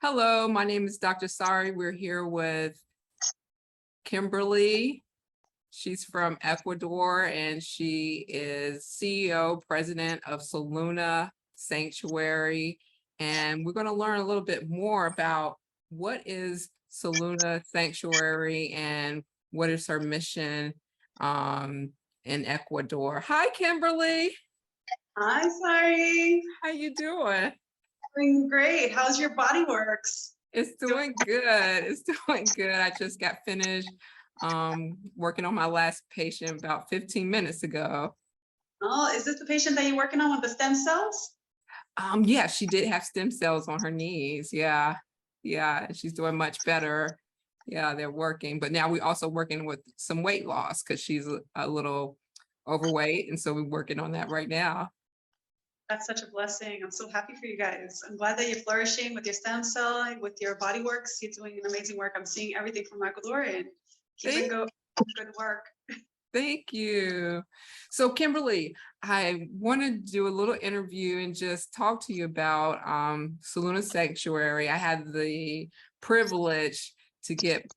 Hello, my name is Dr. Sari. We're here with Kimberley. She's from Ecuador and she is CEO, president of Soluna Sanctuary. And we're going to learn a little bit more about what is Soluna Sanctuary and what is her mission in Ecuador. Hi, Kimberley. Hi, Sari. How you doing? Doing great. How's your body works? It's doing good. It's doing good. I just got finished working on my last patient about 15 minutes ago. Oh, is this the patient that you're working on with the stem cells? Yeah, she did have stem cells on her knees. Yeah, and she's doing much better. Yeah, they're working. But now we're also working with some weight loss because she's a little overweight. And so we're working on that right now. That's such a blessing. I'm so happy for you guys. I'm glad that you're flourishing with your stem cell, with your body works. You're doing an amazing work. I'm seeing everything from Ecuador and keep it going. Good work. Thank you. So Kimberley, I want to do a little interview and just talk to you about Soluna Sanctuary. I had the privilege to get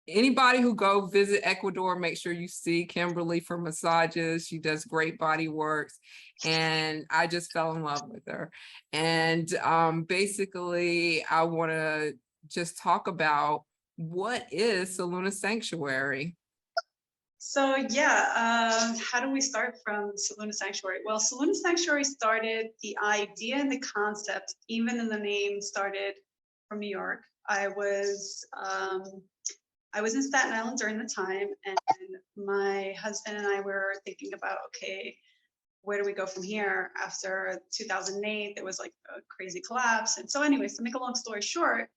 anybody who go visit Ecuador, make sure you see Kimberley for massages. She does great body works. And I just fell in love with her. And basically, I want to just talk about what is Soluna Sanctuary? So yeah, how do we start from Soluna Sanctuary? Well, Soluna Sanctuary started, the idea and the concept, even in the name, started from New York. I was in Staten Island during the time, and my husband and I were thinking about, okay, where do we go from here? After 2008, there was like a crazy collapse. And so anyways, to make a long story short,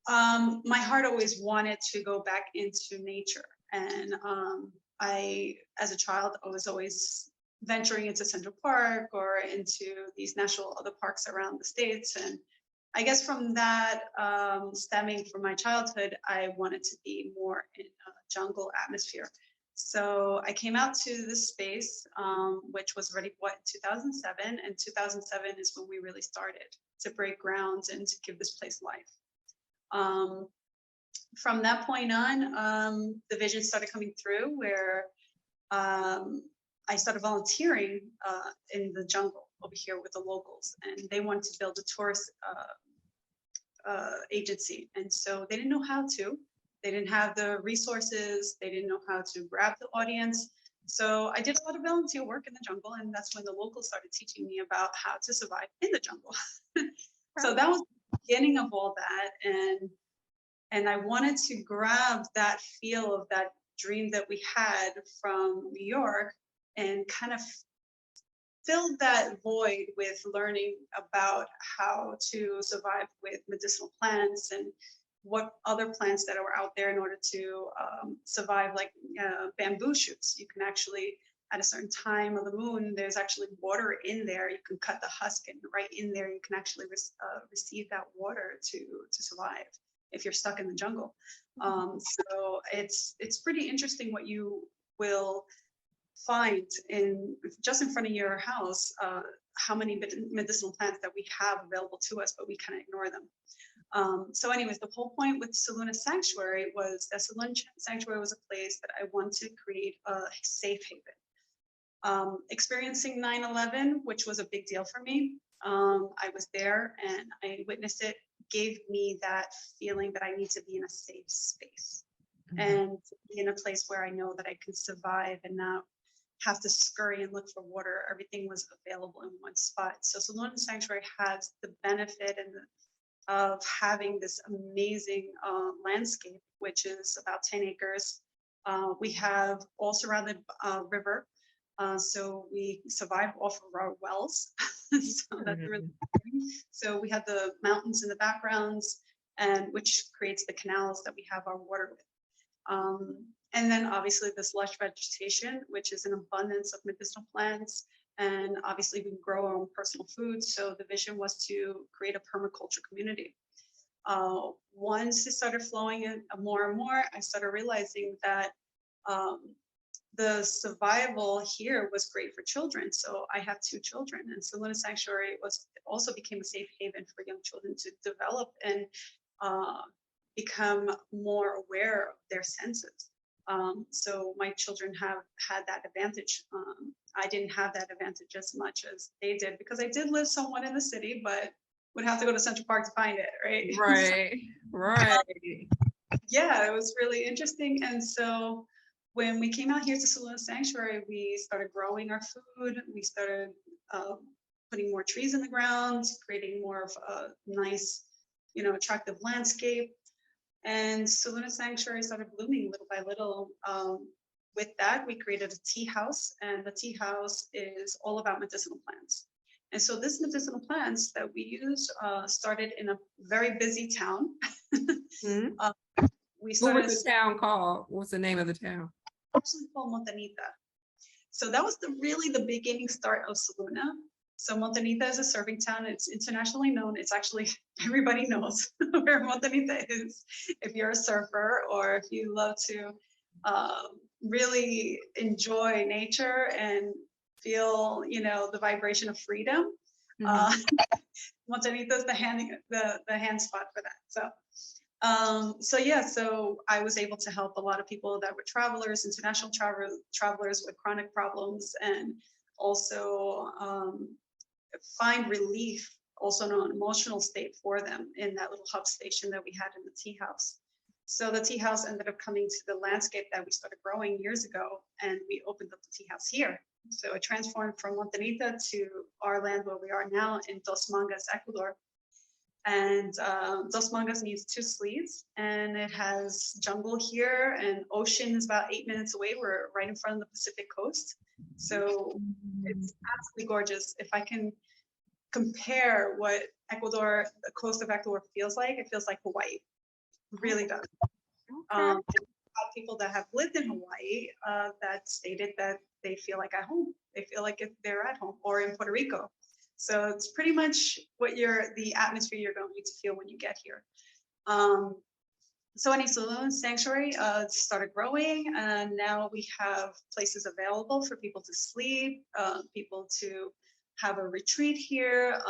my heart always wanted to go back into nature. And I, as a child, I was always venturing into Central Park or into these national other parks around the States. And I guess from that, stemming from my childhood, I wanted to be more in a jungle atmosphere. So I came out to this space, which was already what, 2007, and 2007 is when we really started to break ground and to give this place life. From that point on, the vision started coming through where I started volunteering in the jungle over here with the locals, and they wanted to build a tourist agency. And so they didn't know how to. They didn't have the resources. They didn't know how to grab the audience. So I did a lot of volunteer work in the jungle, and that's when the locals started teaching me about how to survive in the jungle. So that was the beginning of all that. And I wanted to grab that feel of that dream that we had from New York and kind of filled that void with learning about how to survive with medicinal plants and what other plants that are out there in order to survive, like bamboo shoots. You can actually, at a certain time of the moon, there's actually water in there. You can cut the husk and right in there, you can actually receive that water to survive if you're stuck in the jungle. So it's pretty interesting what you will find just in front of your house, how many medicinal plants that we have available to us, but we kind of ignore them. So anyways, the whole point with Soluna Sanctuary was that Soluna Sanctuary was a place that I wanted to create a safe haven. Experiencing 9/11, which was a big deal for me, I was there and I witnessed it, gave me that feeling that I need to be in a safe space and be in a place where I know that I can survive and not have to scurry and look for water. Everything was available in one spot. So Soluna Sanctuary has the benefit of having this amazing landscape, which is about 10 acres. We have all surrounded river. So we survive off of our wells. So that's really exciting. So we have the mountains in the backgrounds, and which creates the canals that we have our water with. And then obviously this lush vegetation, which is an abundance of medicinal plants. And obviously we can grow our own personal food. So the vision was to create a permaculture community. Once it started flowing in more and more, I started realizing that the survival here was great for children. So I have 2 children, and Soluna Sanctuary also became a safe haven for young children to develop and become more aware of their senses. So my children have had that advantage. I didn't have that advantage as much as they did, because I did live somewhat in the city, but would have to go to Central Park to find it, right? Right, right. Yeah, it was really interesting. And so when we came out here to Soluna Sanctuary, we started growing our food. We started putting more trees in the ground, creating more of a nice, attractive landscape. And Soluna Sanctuary started blooming little by little. With that, we created a tea house, and the tea house is all about medicinal plants. And so this medicinal plants that we use started in a very busy town. Mhm. We What started was the town called? What's the name of the town? actually called Montanita. So that was really the beginning start of Soluna. So Montanita is a surfing town. It's internationally known. It's actually, everybody knows where Montanita is. If you're a surfer, or if you love to really enjoy nature and feel, the vibration of freedom, Montanita is the hand spot for that. So I was able to help a lot of people that were travelers, international travelers with chronic problems, and also find relief, also in an emotional state for them in that little hub station that we had in the tea house. So the tea house ended up coming to the landscape that we started growing years ago, and we opened up the tea house here. So it transformed from Montanita to our land where we are now in Dos Mangas, Ecuador. And Dos Mangas needs 2 sleeves, and it has jungle here, and ocean is about 8 minutes away. We're right in front of the Pacific coast. So it's absolutely gorgeous. If I can compare what Ecuador, the coast of Ecuador feels like, it feels like Hawaii. It really does. Okay. People that have lived in Hawaii that stated that they feel like at home. They feel like if they're at home, or in Puerto Rico. So it's pretty much the atmosphere you're going to feel when you get here. So Soluna Sanctuary started growing, and now we have places available for people to sleep, people to have a retreat here.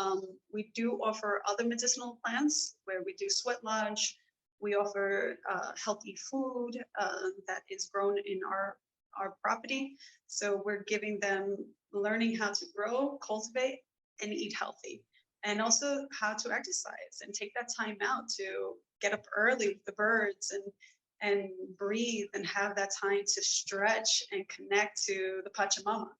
We do offer other medicinal plants where we do sweat lodge. We offer healthy food that is grown in our property. So we're giving them learning how to grow, cultivate, and eat healthy, and also how to exercise and take that time out to get up early with the birds and breathe and have that time to stretch and connect to the Pachamama.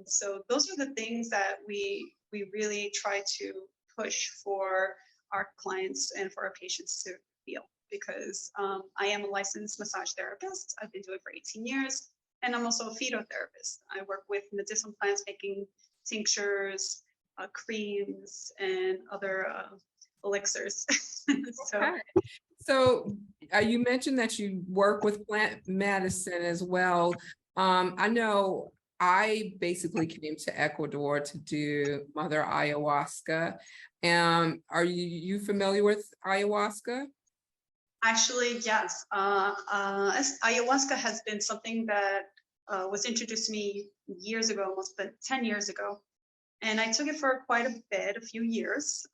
So those are the things that we really try to push for our clients and for our patients to feel, because I am a licensed massage therapist. I've been doing it for 18 years, and I'm also a phytotherapist. I work with medicinal plants, making tinctures, creams, and other elixirs. So you mentioned that you work with plant medicine as well. I know I basically came to Ecuador to do Mother Ayahuasca. Are you familiar with ayahuasca? Actually, yes. Ayahuasca has been something that was introduced to me years ago, almost 10 years ago. And I took it for quite a bit, a few years.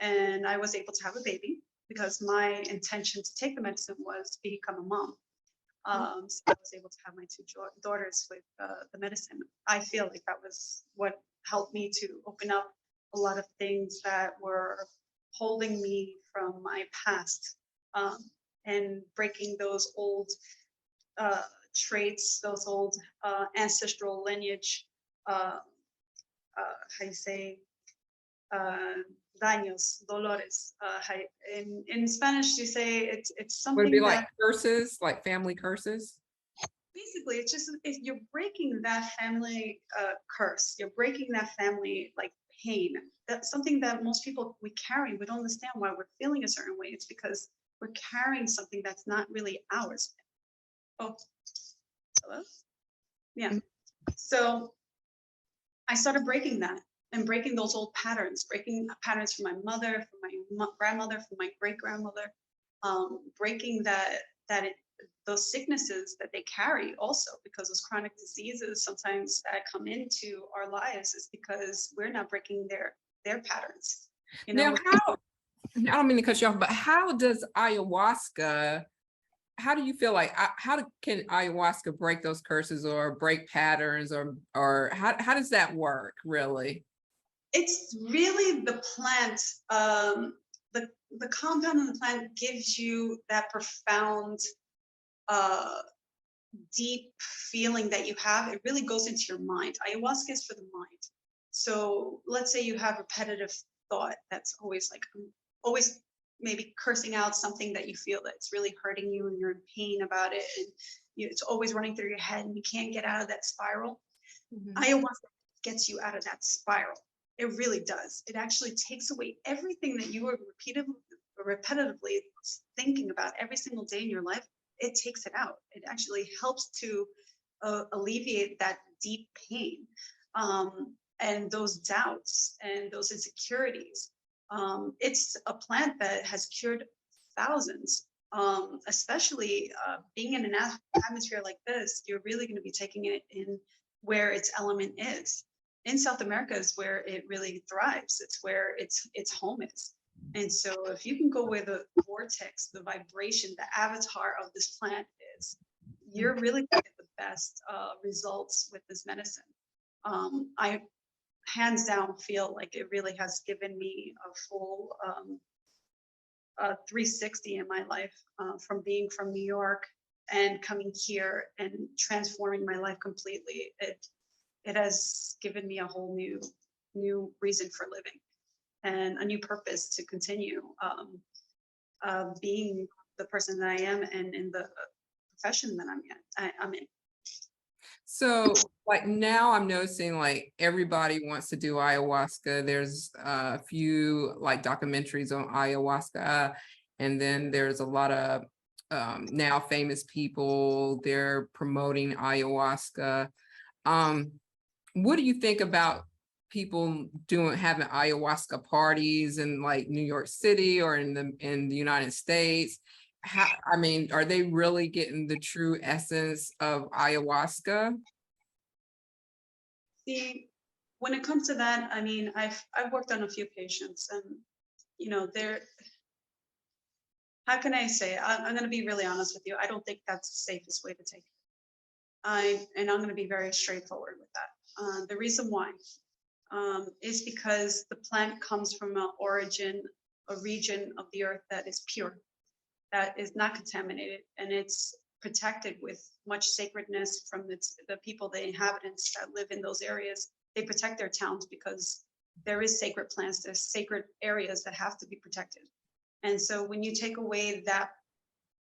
And I was able to have a baby, because my intention to take the medicine was to become a mom. So I was able to have my 2 daughters with the medicine. I feel like that was what helped me to open up a lot of things that were holding me from my past, and breaking those old traits, those old ancestral lineage, how you say, daños, dolores. In Spanish, you say it's Would it be something like that curses, like family curses? basically it's just, if you're breaking that family curse, you're breaking that family like pain. That's something that most people we carry. We don't understand why we're feeling a certain way. It's because we're carrying something that's not really ours. Oh, hello? Yeah. So I started breaking that, and breaking those old patterns, breaking patterns from my mother, from my grandmother, from my great grandmother, breaking those sicknesses that they carry also, because those chronic diseases sometimes that come into our lives is because we're not breaking their patterns. You Now, know, how, I don't mean to cut you off, but how does ayahuasca, how do you feel like, can ayahuasca break those curses or break patterns, or how does that work really? it's really the plant. The compound in the plant gives you that profound, uh, deep feeling that you have. It really goes into your mind. Ayahuasca is for the mind. So let's say you have repetitive thought that's always like, always maybe cursing out something that you feel that's really hurting you and you're in pain about it, and it's always running through your head and you can't get out of that spiral. Ayahuasca gets you out of that spiral. It really does. It actually takes away everything that you were repetitively thinking about every single day in your life. It takes it out. It actually helps to alleviate that deep pain, and those doubts and those insecurities. It's a plant that has cured thousands, especially being in an atmosphere like this. You're really going to be taking it in where its element is. In South America is where it really thrives. It's where its home is. And so if you can go where the vortex, the vibration, the avatar of this plant is, you're really going to get the best results with this medicine. I hands down feel like it really has given me a full 360 in my life, from being from New York and coming here and transforming my life completely. It has given me a whole new reason for living and a new purpose to continue being the person that I am and in the profession that I'm in. So like now I'm noticing like everybody wants to do ayahuasca. There's a few like documentaries on ayahuasca, and then there's a lot of now famous people, they're promoting ayahuasca. What do you think about people having ayahuasca parties in like New York City or in the United States? I mean, are they really getting the true essence of ayahuasca? See, when it comes to that, I mean, I've worked on a few patients, and you know, how can I say? I'm going to be really honest with you. I don't think that's the safest way to take it. And I'm going to be very straightforward with that. The reason why is because the plant comes from a region of the earth that is pure, that is not contaminated, and it's protected with much sacredness from the people, the inhabitants that live in those areas. They protect their towns because there is sacred plants, there's sacred areas that have to be protected. And so when you take away that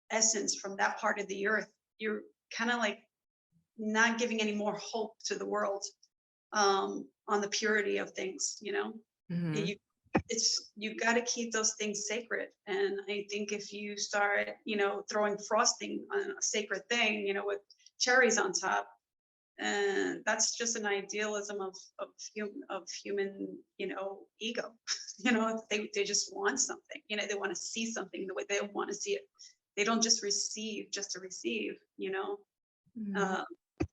essence from that part of the earth, you're kind of like not giving any more hope to the world, on the purity of things, you know. Mhm. You got to keep those things sacred. And I think if you start, you know, throwing frosting on a sacred thing, you know, with cherries on top, and that's just an idealism of human, you know, ego. You know, they just want something, you know, they want to see something the way they want to see it. They don't just receive just to receive, you know. Mhm.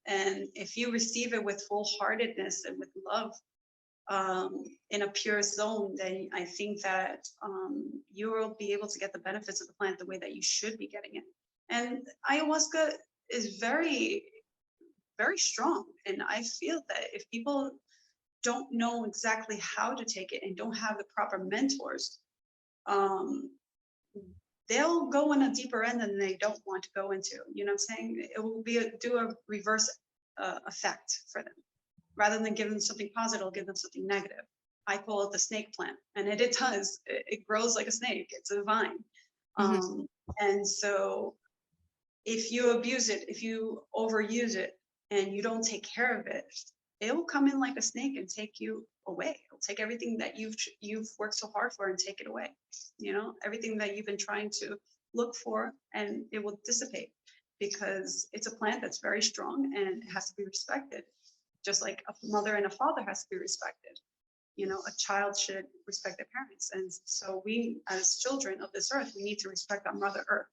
And if you receive it with full heartedness and with love, in a pure zone, then I think that you will be able to get the benefits of the plant the way that you should be getting it. And ayahuasca is very, very strong. And I feel that if people don't know exactly how to take it and don't have the proper mentors, um, they'll go in a deeper end than they don't want to go into. You know what I'm saying? It will do a reverse effect for them. Rather than give them something positive, it'll give them something negative. I call it the snake plant, and it does. It grows like a snake. It's a vine. Mhm. And so if you abuse it, if you overuse it, and you don't take care of it, it will come in like a snake and take you away. It'll take everything that you've worked so hard for and take it away. You know, everything that you've been trying to look for, and it will dissipate because it's a plant that's very strong and it has to be respected. Just like a mother and a father has to be respected. You know, a child should respect their parents. And so we, as children of this earth, we need to respect our mother earth.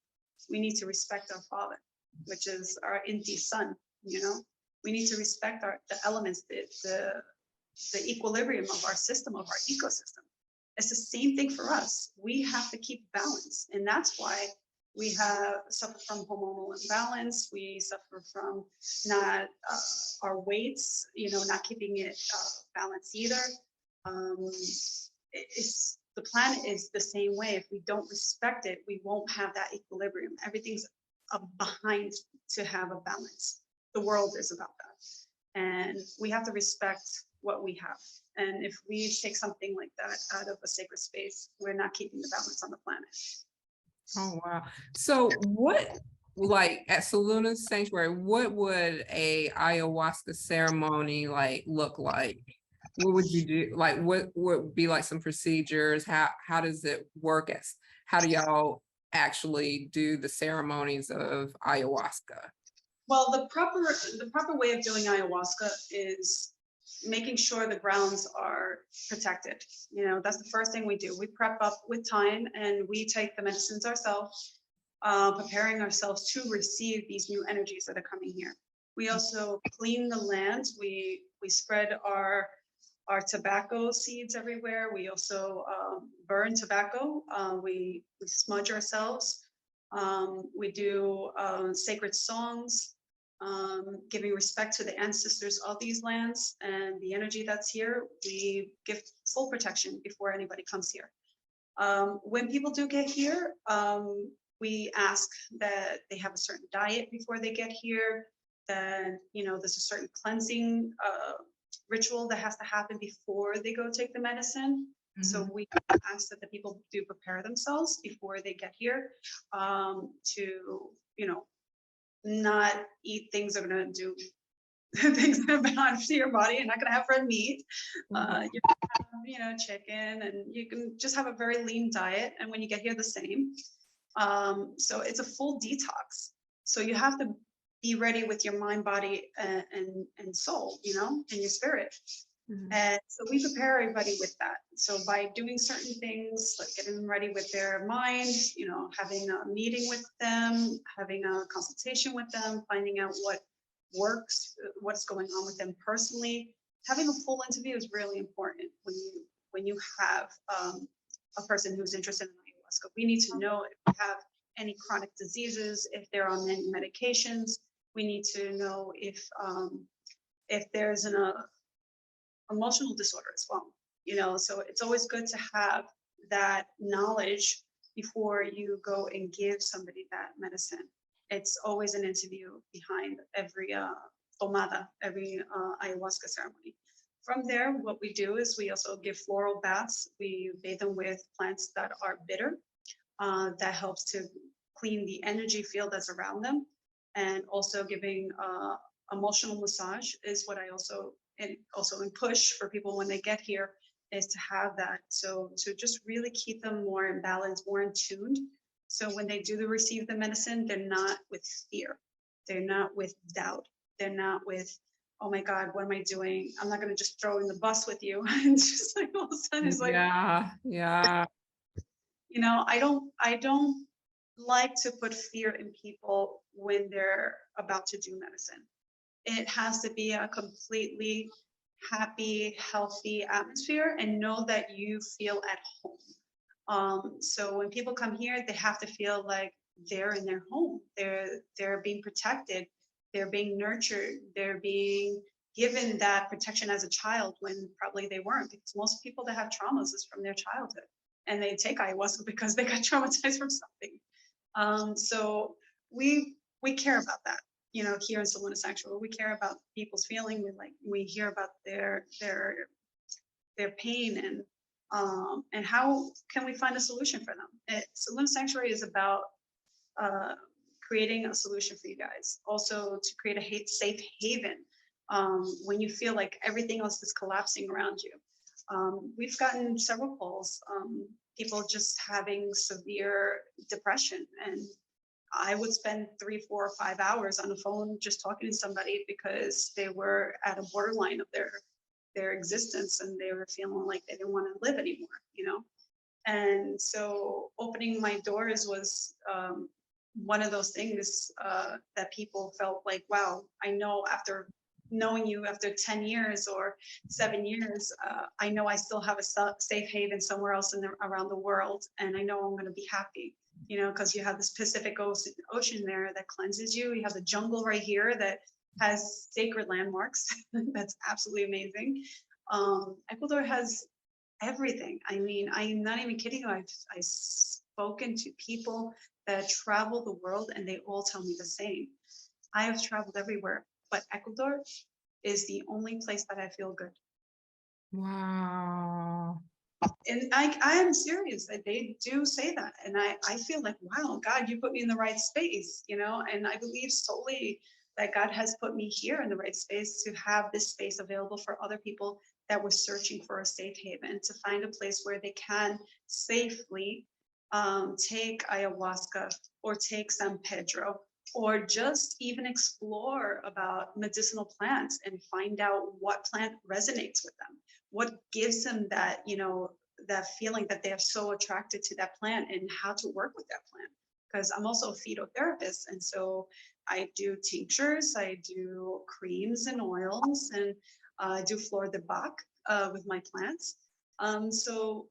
We need to respect our father. which is our Inti sun, you know. We need to respect the elements, the equilibrium of our system, of our ecosystem. It's the same thing for us. We have to keep balance. And that's why we suffer from hormonal imbalance. We suffer from not our weights, not keeping it balanced either. The planet is the same way. If we don't respect it, we won't have that equilibrium. Everything's behind to have a balance. The world is about that. And we have to respect what we have. And if we take something like that out of a sacred space, we're not keeping the balance on the planet. Oh, wow. So what, like at Soluna Sanctuary, what would a ayahuasca ceremony look like? What would you do? Like, what would be like some procedures? How does it work? How do y'all actually do the ceremonies of ayahuasca? Well, the proper way of doing ayahuasca is making sure the grounds are protected. That's the first thing we do. We prep up with time and we take the medicines ourselves, preparing ourselves to receive these new energies that are coming here. We also clean the land. We spread our tobacco seeds everywhere. We also burn tobacco. We smudge ourselves. We do sacred songs, giving respect to the ancestors of these lands and the energy that's here. We give full protection before anybody comes here. When people do get here, we ask that they have a certain diet before they get here, that there's a certain cleansing ritual that has to happen before they go take the medicine. Mm-hmm. So we ask that the people do prepare themselves before they get here, to not eat things that are going to do things that are bad to your body. You're not going to have red meat. You can have, chicken, and you can just have a very lean diet. And when you get here, the same. So it's a full detox. So you have to be ready with your mind, body, and soul, and your spirit. Mm-hmm. And so we prepare everybody with that. So by doing certain things, like getting them ready with their mind, having a meeting with them, having a consultation with them, finding out what works, what's going on with them personally. Having a full interview is really important when you have a person who's interested in ayahuasca. We need to know if they have any chronic diseases, if they're on any medications. We need to know if there's an emotional disorder as well. So it's always good to have that knowledge before you go and give somebody that medicine. It's always an interview behind every tomada, every ayahuasca ceremony. From there, what we do is we also give floral baths. We bathe them with plants that are bitter. That helps to clean the energy field that's around them. And also giving emotional massage is what I also push for people when they get here, is to have that. So to just really keep them more in balance, more in tuned. So when they do receive the medicine, they're not with fear. They're not with doubt. They're not with, oh my God, what am I doing? I'm not going to just throw in the bus with you. And just like all of a sudden it's like, yeah. I don't like to put fear in people when they're about to do medicine. It has to be a completely happy, healthy atmosphere, and know that you feel at home. So when people come here, they have to feel like they're in their home. They're being protected. They're being nurtured. They're being given that protection as a child when probably they weren't, because most people that have traumas is from their childhood, and they take ayahuasca because they got traumatized from something. So we care about that. Here in Soluna Sanctuary, we care about people's feeling. We hear about their pain, and how can we find a solution for them. Soluna Sanctuary is about creating a solution for you guys. Also to create a safe haven when you feel like everything else is collapsing around you. We've gotten several calls, people just having severe depression, and I would spend 3, 4, or 5 hours on the phone just talking to somebody because they were at a borderline of their existence, and they were feeling like they didn't want to live anymore, And so opening my doors was one of those things that people felt like, wow, I know after knowing you after 10 years or 7 years, I know I still have a safe haven somewhere else around the world. And I know I'm going to be happy, you know, because you have this Pacific Ocean there that cleanses you. You have the jungle right here that has sacred landmarks. That's absolutely amazing. Ecuador has everything. I mean, I'm not even kidding you. I've spoken to people that travel the world and they all tell me the same. I have traveled everywhere, but Ecuador is the only place that I feel good. Wow. And I am serious that they do say that. And I feel like, wow, God, you put me in the right space, you know, and I believe solely that God has put me here in the right space to have this space available for other people that were searching for a safe haven, to find a place where they can safely take ayahuasca or take San Pedro, or just even explore about medicinal plants and find out what plant resonates with them, what gives them that, you know, that feeling that they're so attracted to that plant, and how to work with that plant. Because I'm also a phytotherapist, and so I do tinctures, I do creams and oils, and I do flor de Bach with my plants. So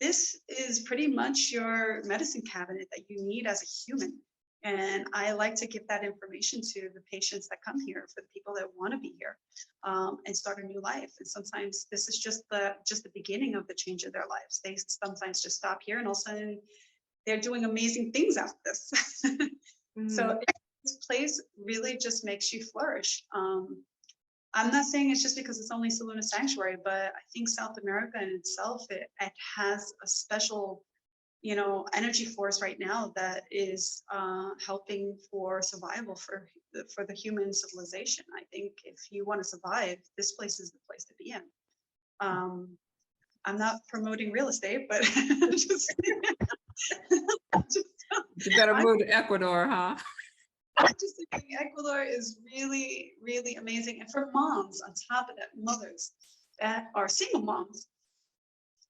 this is pretty much your medicine cabinet that you need as a human. And I like to give that information to the patients that come here, for the people that want to be here and start a new life. And sometimes this is just the beginning of the change of their lives. They sometimes just stop here, and all of a sudden they're doing amazing things after this. So this place really just makes you flourish. I'm not saying it's just because it's only Soluna Sanctuary, but I think South America in itself, it has a special, you know, energy force right now that is helping for survival for the human civilization. I think if you want to survive, this place is the place to be in. I'm not promoting real estate, but just, you better move to Ecuador, huh? I just think Ecuador is really, really amazing. And for moms, on top of that, mothers that are single moms,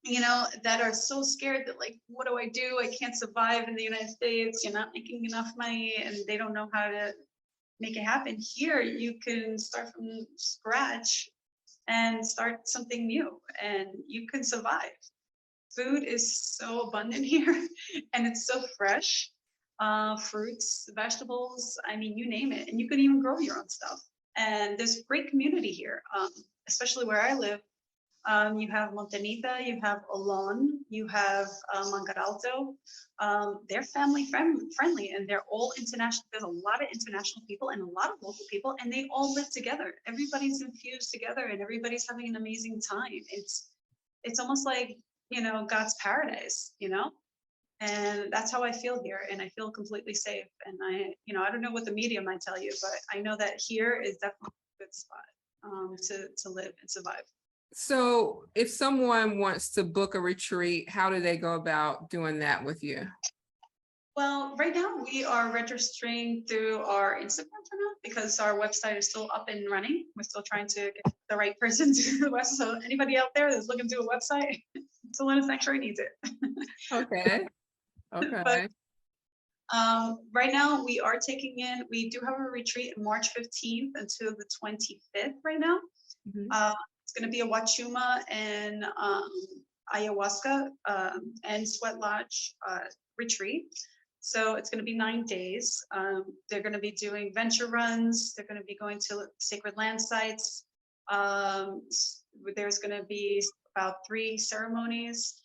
you know, that are so scared that, like, what do I do? I can't survive in the United States. You're not making enough money, and they don't know how to make it happen. Here, you can start from scratch and start something new, and you can survive. Food is so abundant here, and it's so fresh. Fruits, vegetables, I mean, you name it. And you can even grow your own stuff. And there's great community here, especially where I live. You have Montanita, you have Olon, you have Mangaralto. They're family friendly, and they're all international. There's a lot of international people and a lot of local people, and they all live together. Everybody's infused together, and everybody's having an amazing time. It's almost like, you know, God's paradise, you know? And that's how I feel here, and I feel completely safe. And I don't know what the media might tell you, but I know that here is definitely a good spot to live and survive. So if someone wants to book a retreat, how do they go about doing that with you? Well, right now we are registering through our Instagram for now, because our website is still up and running. We're still trying to get the right person to the website. So anybody out there that's looking to a website, Soluna Sanctuary needs it. Okay. Okay. But right now we do have a retreat on March 15th until the 25th right now. It's going to be a Wachuma and ayahuasca and sweat lodge retreat. So it's going to be 9 days. They're going to be doing venture runs. They're going to be going to sacred land sites. There's going to be about 3 ceremonies.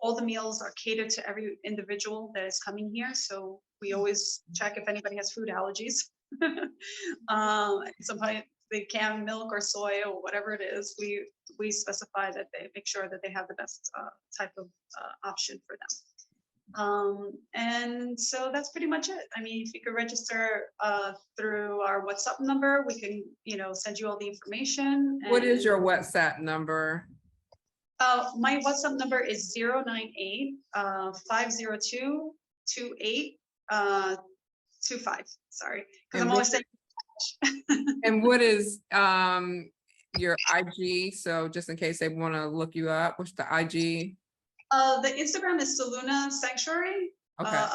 All the meals are catered to every individual that is coming here. So we always check if anybody has food allergies. Sometimes they can milk or soy or whatever it is. We specify that they make sure that they have the best type of option for them. And so that's pretty much it. I mean, if you could register through our WhatsApp number, we can, send you all the information. What is your WhatsApp number? My WhatsApp number is 098 502 2825. Sorry, because I'm always saying. And what is your IG? So just in case they want to look you up, what's the IG? The Instagram is Soluna Sanctuary. Okay.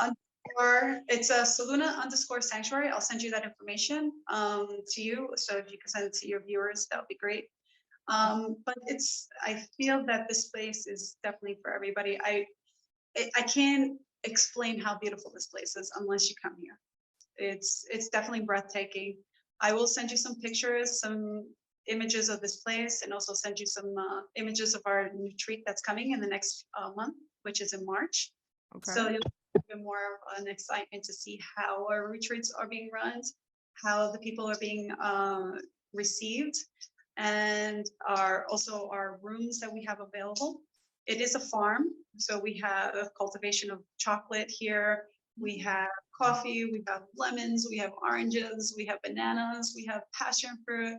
Or it's a Soluna Sanctuary. I'll send you that information to you. So if you can send it to your viewers, that would be great. But I feel that this place is definitely for everybody. I can't explain how beautiful this place is unless you come here. It's definitely breathtaking. I will send you some pictures, some images of this place, and also send you some images of our retreat that's coming in the next month, which is in March. Okay. So you'll have a bit more of an excitement to see how our retreats are being run, how the people are being received, and also our rooms that we have available. It is a farm, so we have a cultivation of chocolate here. We have coffee, we have lemons, we have oranges, we have bananas, we have passion fruit,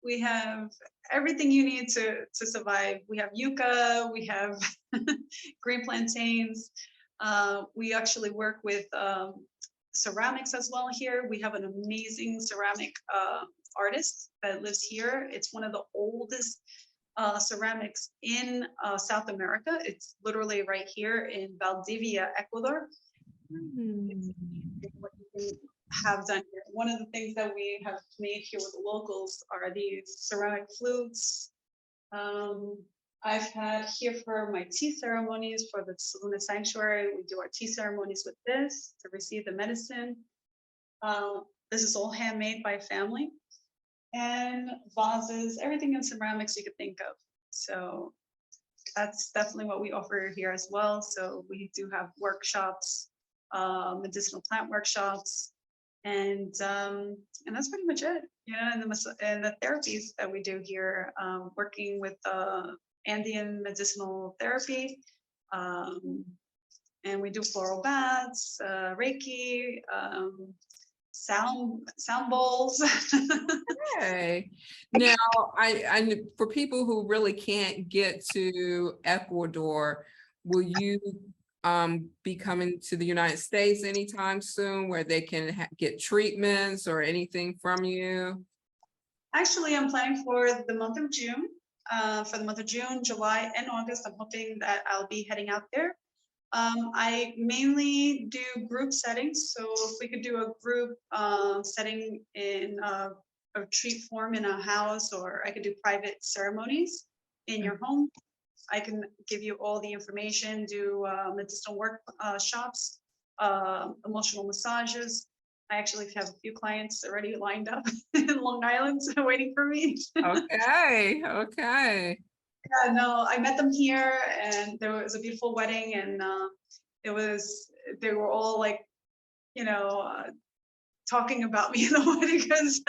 we have everything you need to survive. We have yucca, we have green plantains. We actually work with ceramics as well here. We have an amazing ceramic artist that lives here. It's one of the oldest ceramics in South America. It's literally right here in Valdivia, Ecuador. What you can have done here. One of the things that we have made here with the locals are these ceramic flutes. I've had here for my tea ceremonies for the Soluna Sanctuary. We do our tea ceremonies with this to receive the medicine. This is all handmade by family. And vases, everything in ceramics you could think of. So that's definitely what we offer here as well. So we do have workshops, medicinal plant workshops, and that's pretty much it. Yeah, and the therapies that we do here, working with Andean medicinal therapy, and we do floral baths, Reiki, sound bowls. Okay. Now, I for people who really can't get to Ecuador, will you be coming to the United States anytime soon where they can get treatments or anything from you? Actually, I'm planning for the month of June. For the month of June, July, and August, I'm hoping that I'll be heading out there. I mainly do group settings. So if we could do a group setting in a retreat form in a house, or I could do private ceremonies in your home. I can give you all the information, do medicinal workshops, emotional massages. I actually have a few clients already lined up in Long Island waiting for me. Okay, okay. Yeah, no, I met them here, and there was a beautiful wedding, and they were all like, talking about me in the wedding because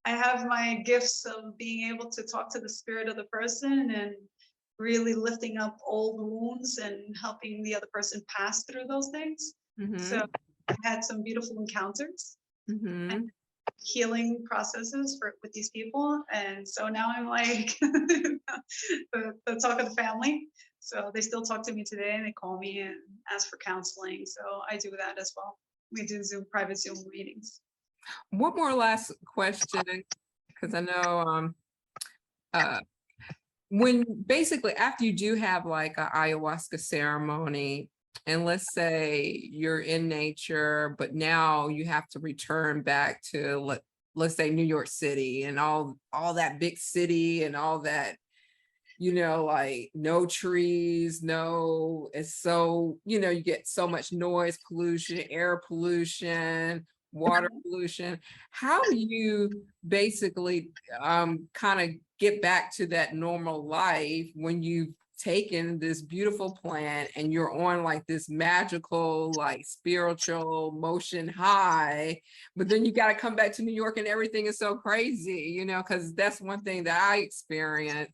I have my gifts of being able to talk to the spirit of the person and really lifting up old wounds and helping the other person pass through those things. So I had some beautiful encounters and healing processes with these people. And so now I'm like the talk of the family. So they still talk to me today, and they call me and ask for counseling. So I do that as well. We do private Zoom meetings. One more last question, because I know when basically after you do have like an ayahuasca ceremony, and let's say you're in nature, but now you have to return back to let's say New York City and all that big city and all that, like no trees, it's so, you get so much noise pollution, air pollution, water pollution. How do you basically kind of get back to that normal life when you've taken this beautiful plant and you're on like this magical, like spiritual motion high, but then you got to come back to New York and everything is so crazy, because that's one thing that I experienced,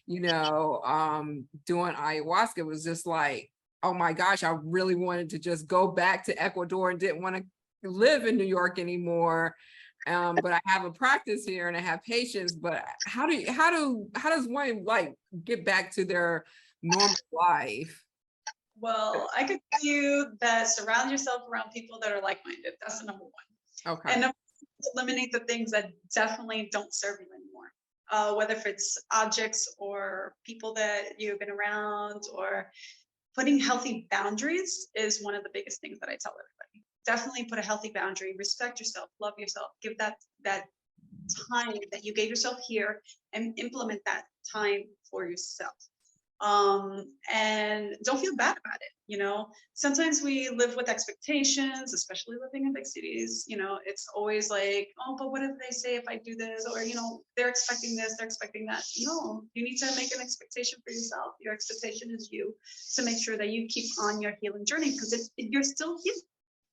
doing ayahuasca. Was just like, oh my gosh, I really wanted to just go back to Ecuador and didn't want to live in New York anymore. But I have a practice here and I have patients, but how does one like get back to their normal life? Well, I could tell you that surround yourself around people that are like-minded. That's the number one. Okay. And eliminate the things that definitely don't serve you anymore. Whether if it's objects or people that you've been around, or putting healthy boundaries is one of the biggest things that I tell everybody. Definitely put a healthy boundary, respect yourself, love yourself, give that time that you gave yourself here and implement that time for yourself. And don't feel bad about it. You know, sometimes we live with expectations, especially living in big cities. You know, it's always like, oh, but what if they say if I do this, or, you know, they're expecting this, they're expecting that. No, you need to make an expectation for yourself. Your expectation is you, to make sure that you keep on your healing journey, because you're still healing.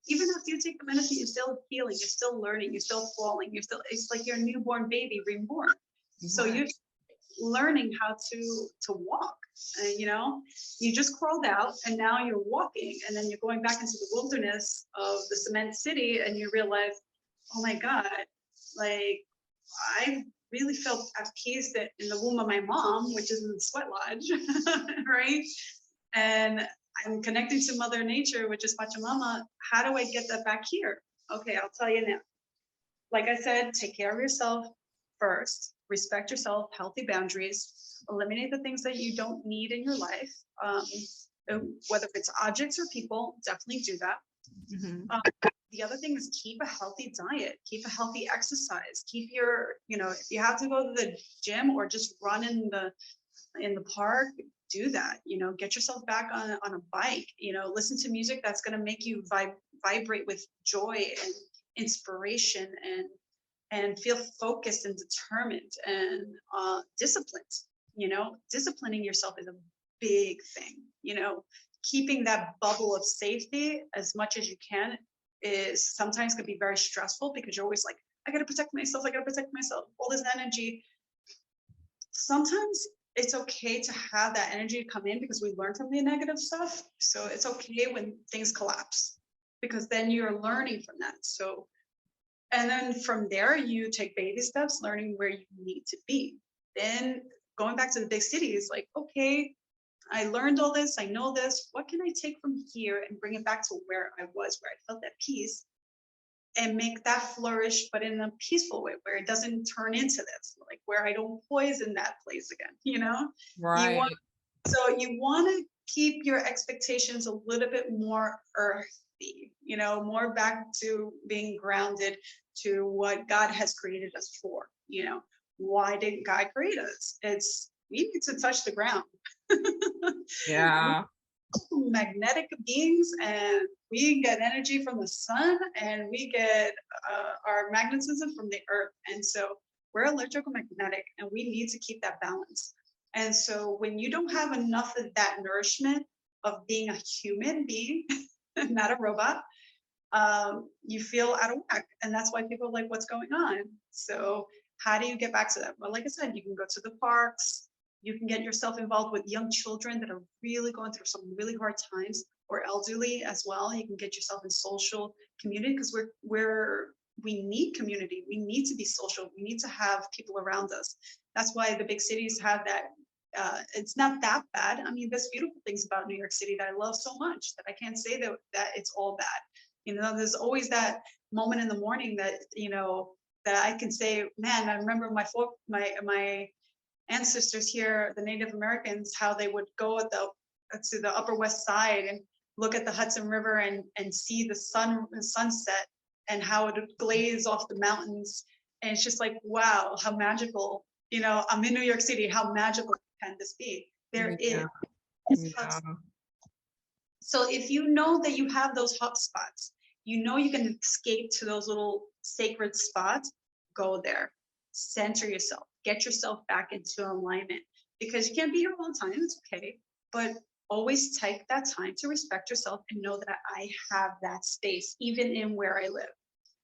Even after you take the medicine, you're still healing, you're still learning, you're still falling, it's like your newborn baby reborn. So you're learning how to walk. You know, you just crawled out and now you're walking, and then you're going back into the wilderness of the cement city, and you realize, oh my God, like I really felt at peace that in the womb of my mom, which is in the sweat lodge, right? And I'm connecting to Mother Nature, which is Pachamama. How do I get that back here? Okay, I'll tell you now. Like I said, take care of yourself first, respect yourself, healthy boundaries, eliminate the things that you don't need in your life. Whether it's objects or people, definitely do that. The other thing is keep a healthy diet, keep a healthy exercise, keep your, you know, if you have to go to the gym or just run in the park, do that. You know, get yourself back on a bike, you know, listen to music that's going to make you vibrate with joy and inspiration, and feel focused and determined and disciplined. You know, disciplining yourself is a big thing. You know, keeping that bubble of safety as much as you can is sometimes can be very stressful, because you're always like, I got to protect myself, I got to protect myself, all this energy. Sometimes it's okay to have that energy come in, because we learn from the negative stuff. So it's okay when things collapse, because then you're learning from that. So, and then from there, you take baby steps, learning where you need to be. Then going back to the big cities, like, okay, I learned all this, I know this, what can I take from here and bring it back to where I was, where I felt that peace, and make that flourish, but in a peaceful way, where it doesn't turn into this, like where I don't poison that place again, you know? Right. So you want to keep your expectations a little bit more earthy, you know, more back to being grounded to what God has created us for. You know, why did God create us? We need to touch the ground. Yeah. Magnetic beings, and we get energy from the sun, and we get our magnetism from the earth. And so we're electromagnetic, and we need to keep that balance. And so when you don't have enough of that nourishment of being a human being, not a robot, you feel out of whack. And that's why people are like, what's going on? So how do you get back to that? Well, like I said, you can go to the parks, you can get yourself involved with young children that are really going through some really hard times, or elderly as well. You can get yourself in social community, because we need community. We need to be social. We need to have people around us. That's why the big cities have that. It's not that bad. I mean, there's beautiful things about New York City that I love so much that I can't say that it's all bad. You know, there's always that moment in the morning that, you know, that I can say, man, I remember my ancestors here, the Native Americans, how they would go to the Upper West Side and look at the Hudson River and see the sunset, and how it would glaze off the mountains. And it's just like, wow, how magical. You know, I'm in New York City, how magical can this be? There is. Yeah. So if you know that you have those hot spots, you know you can escape to those little sacred spots, go there, center yourself, get yourself back into alignment, because you can't be here all the time, it's okay, but always take that time to respect yourself and know that I have that space, even in where I live.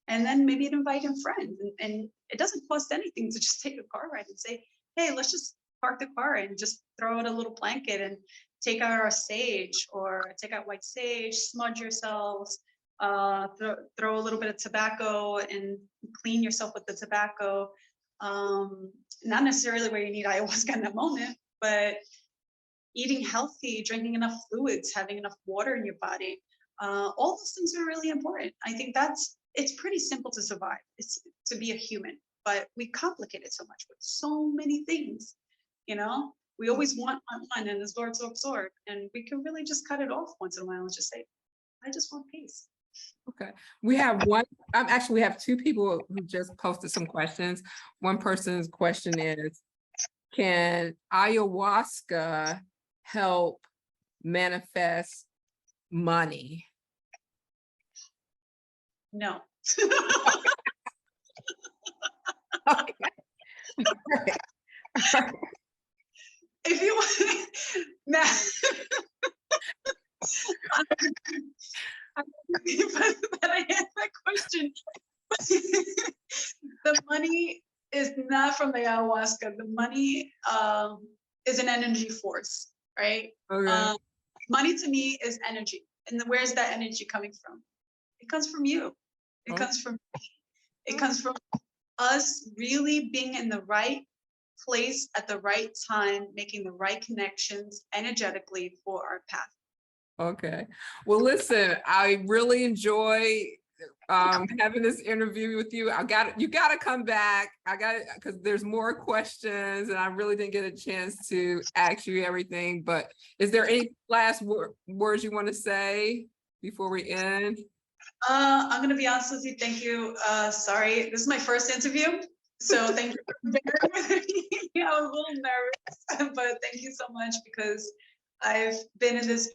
And then maybe invite in friends, and it doesn't cost anything to just take a car ride and say, hey, let's just park the car and just throw out a little blanket and take out our sage, or take out white sage, smudge yourselves, throw a little bit of tobacco and clean yourself with the tobacco. Not necessarily where you need ayahuasca in that moment, but eating healthy, drinking enough fluids, having enough water in your body. All those things are really important. I think it's pretty simple to survive. It's to be a human, but we complicate it so much with so many things, you know, We always want one and absorb. And we can really just cut it off once in a while and just say, I just want peace. Okay, we have one, actually we have two people who just posted some questions. One person's question is, can ayahuasca help manifest money? No. Okay. If you want, that I answer that question. The money is not from the ayahuasca. The money is an energy force, right? Okay. Money to me is energy. And where's that energy coming from? It comes from you. It comes from me. It comes from us really being in the right place at the right time, making the right connections energetically for our path. Okay. Well, listen, I really enjoy having this interview with you. You got to come back. Because there's more questions and I really didn't get a chance to ask you everything, but is there any last words you want to say before we end? I'm going to be honest with you. Thank you. Sorry, this is my first interview. So thank you for bearing with me. I was a little nervous, but thank you so much because I've been in this